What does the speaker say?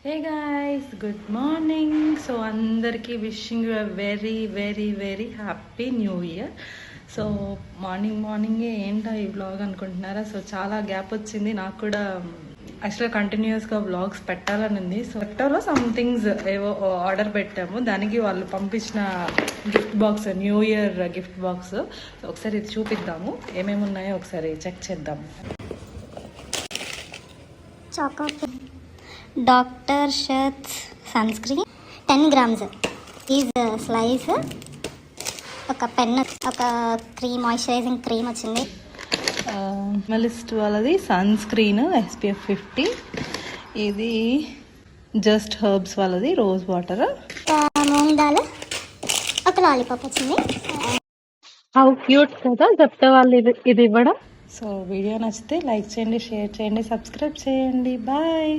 హే guys, good morning. So అందరికీ wishing you a very very very happy new year. So మార్నింగే ఏంటో ఈ vlog అనుకుంటున్నారా? సో చాలా గ్యాప్ వచ్చింది నాకు కూడా. యాక్చువల్గా కంటిన్యూస్గా వ్లాగ్స్ పెట్టాలని ఉంది. సో సెక్టర్లో సమ్ థింగ్స్ ఏవో ఆర్డర్ పెట్టాము, దానికి వాళ్ళు పంపించిన gift box, New Year gift box. So ఒకసారి ఇది చూపిద్దాము, ఏమేమి ఉన్నాయో ఒకసారి చెక్ చేద్దాము. Doctor Sheth's sunscreen 10 grams ఈజ్ స్లైస్, ఒక పెన్, ఒక క్రీమ్, మాయిశ్చరైజింగ్ క్రీమ్ వచ్చింది. మినిమలిస్ట్ వాళ్ళది సన్ స్క్రీన్ SPF 50. ఇది జస్ట్ హర్బ్స్ వాళ్ళది రోజ్ వాటర్. మూంగ్ దాల్, ఒక లాలీపాప్ వచ్చింది. హౌ క్యూట్ కదా చెప్తే వాళ్ళు ఇది ఇవ్వడం. సో వీడియో నచ్చితే లైక్ చేయండి, షేర్ చేయండి, సబ్స్క్రైబ్ చేయండి. బాయ్.